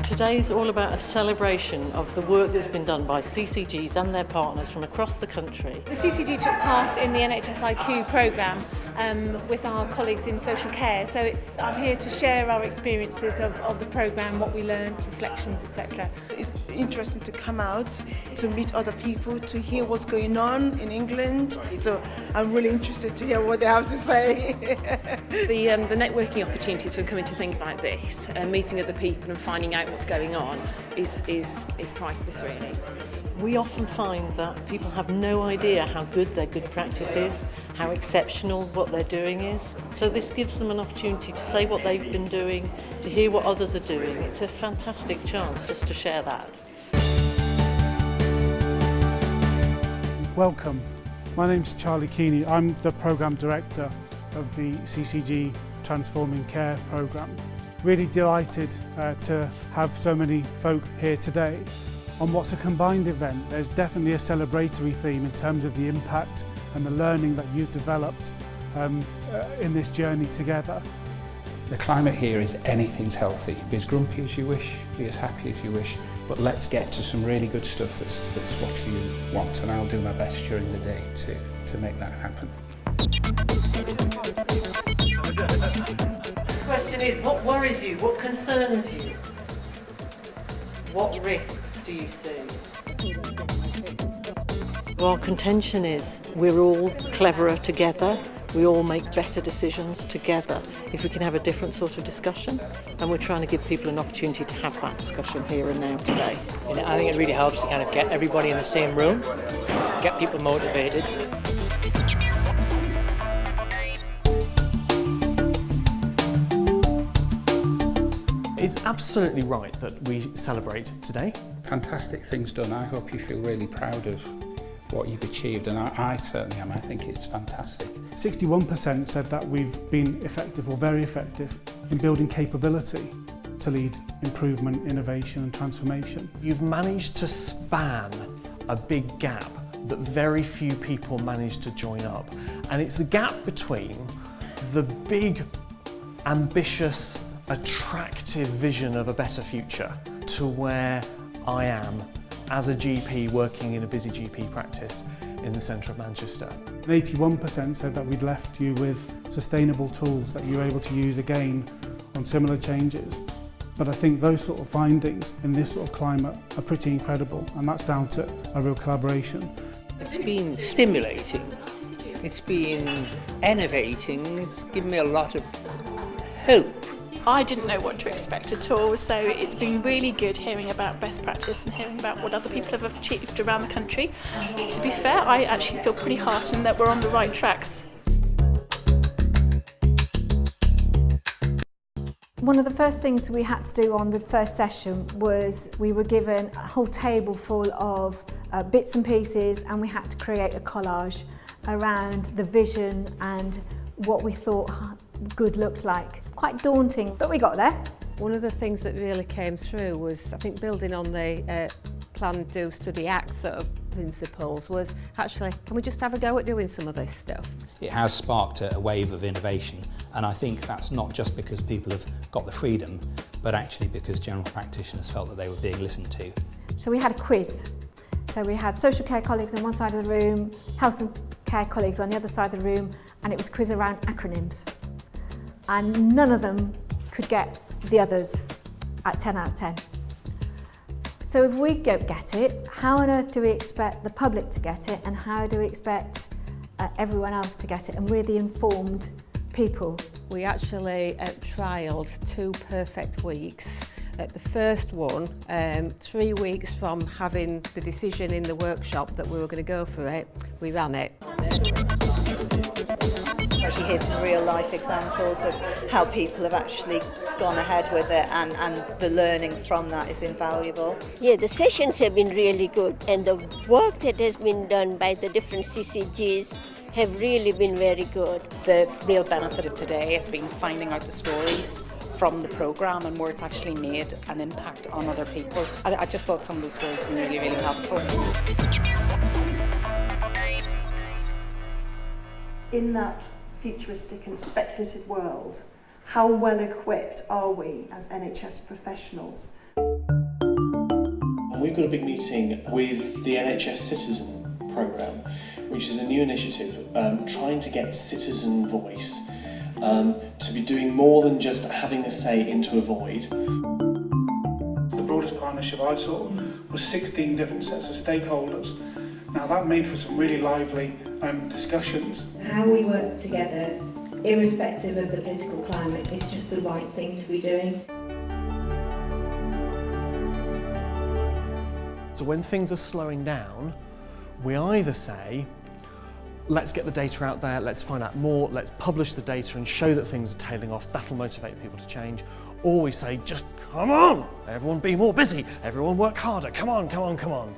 Today's all about a celebration of the work that's been done by CCGs and their partners from across the country. The CCG took part in the NHS IQ programme with our colleagues in social care, so I'm here to share our experiences of the programme, what we learned, reflections, etc. It's interesting to come out, to meet other people, to hear what's going on in England. So I'm really interested to hear what they have to say. The networking opportunities from coming to things like this, meeting other people and finding out what's going on is priceless, really. We often find that people have no idea how good their good practice is, how exceptional what they're doing is. So this gives them an opportunity to say what they've been doing, to hear what others are doing. It's a fantastic chance just to share that. Welcome. My name's Charlie Keeney. I'm the Programme Director of the CCG Transforming Care programme. Really delighted to have so many folk here today on what's a combined event. There's definitely a celebratory theme in terms of the impact and the learning that you've developed in this journey together. The climate here is anything's healthy. Be as grumpy as you wish, be as happy as you wish, but let's get to some really good stuff that's what you want, and I'll do my best during the day to make that happen. This question is, what worries you? What concerns you? What risks do you see? Well, our contention is we're all cleverer together. We all make better decisions together if we can have a different sort of discussion, and we're trying to give people an opportunity to have that discussion here and now today. And I think it really helps to kind of get everybody in the same room, get people motivated. It's absolutely right that we celebrate today. Fantastic things done. I hope you feel really proud of what you've achieved, and I certainly am. I think it's fantastic. 61% said that we've been effective or very effective in building capability to lead improvement, innovation and transformation. You've managed to span a big gap that very few people managed to join up. And it's the gap between the big, ambitious, attractive vision of a better future to where I am as a GP working in a busy GP practice in the centre of Manchester. 81% said that we'd left you with sustainable tools that you were able to use again on similar changes. But I think those sort of findings in this sort of climate are pretty incredible, and that's down to a real collaboration. It's been stimulating, it's been innovating, it's given me a lot of hope. I didn't know what to expect at all, so it's been really good hearing about best practice and hearing about what other people have achieved around the country. To be fair, I actually feel pretty heartened that we're on the right tracks. One of the first things we had to do on the first session was we were given a whole table full of bits and pieces, and we had to create a collage around the vision and what we thought good looked like. Quite daunting, but we got there. One of the things that really came through was, I think, building on the plan, do, study, act sort of principles, was actually, can we just have a go at doing some of this stuff? It has sparked a wave of innovation, and I think that's not just because people have got the freedom, but actually because general practitioners felt that they were being listened to. So we had a quiz. So we had social care colleagues on one side of the room, health and care colleagues on the other side of the room, and it was a quiz around acronyms. And none of them could get the others at 10 out of 10. So if we don't get it, how on earth do we expect the public to get it, and how do we expect everyone else to get it? And we're the informed people. We actually trialled 2 perfect weeks. At the first one, 3 weeks from having the decision in the workshop that we were going to go for it, we ran it. Actually hear some real life examples of how people have actually gone ahead with it, and the learning from that is invaluable. Yeah, the sessions have been really good, and the work that has been done by the different CCGs have really been very good. The real benefit of today has been finding out the stories from the programme and where it's actually made an impact on other people. I just thought some of those stories have been really, really helpful. In that futuristic and speculative world, how well equipped are we as NHS professionals? we've got a big meeting with the NHS Citizen programme, which is a new initiative trying to get citizen voice to be doing more than just having a say into a void. The broadest partnership I saw was 16 different sets of stakeholders. Now that made for some really lively discussions. How we work together, irrespective of the political climate, is just the right thing to be doing. So when things are slowing down, we either say, let's get the data out there, let's find out more, let's publish the data and show that things are tailing off, that'll motivate people to change. Or we say, just come on, everyone be more busy, everyone work harder, come on, come on, come on.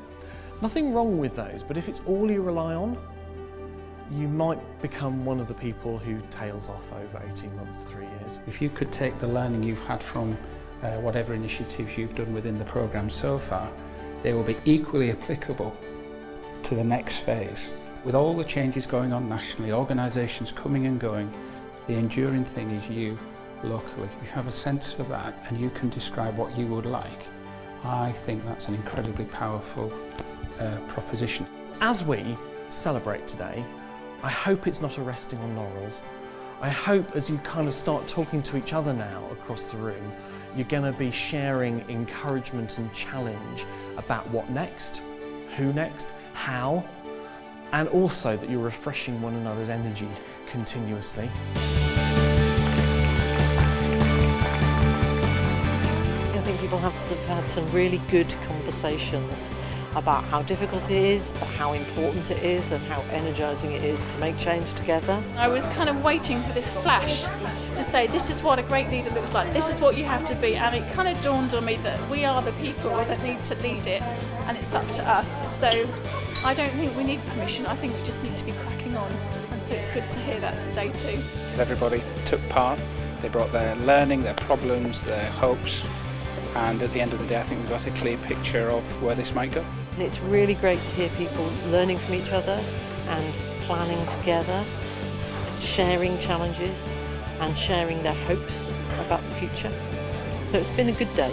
Nothing wrong with those, but if it's all you rely on, you might become one of the people who tails off over 18 months to 3 years. If you could take the learning you've had from whatever initiatives you've done within the programme so far, they will be equally applicable to the next phase. With all the changes going on nationally, organisations coming and going, the enduring thing is you locally. If you have a sense for that and you can describe what you would like, I think that's an incredibly powerful proposition. As we celebrate today, I hope it's not a resting on laurels. I hope as you kind of start talking to each other now across the room, you're going to be sharing encouragement and challenge about what next, who next, how, and also that you're refreshing one another's energy continuously. I think people have had some really good conversations about how difficult it is, but how important it is and how energising it is to make change together. I was kind of waiting for this flash to say this is what a great leader looks like, this is what you have to be, and it kind of dawned on me that we are the people that need to lead it and it's up to us. So I don't think we need permission, I think we just need to be cracking on, and so it's good to hear that today too. Because everybody took part, they brought their learning, their problems, their hopes, and at the end of the day I think we've got a clear picture of where this might go. And it's really great to hear people learning from each other and planning together, sharing challenges and sharing their hopes about the future. So it's been a good day.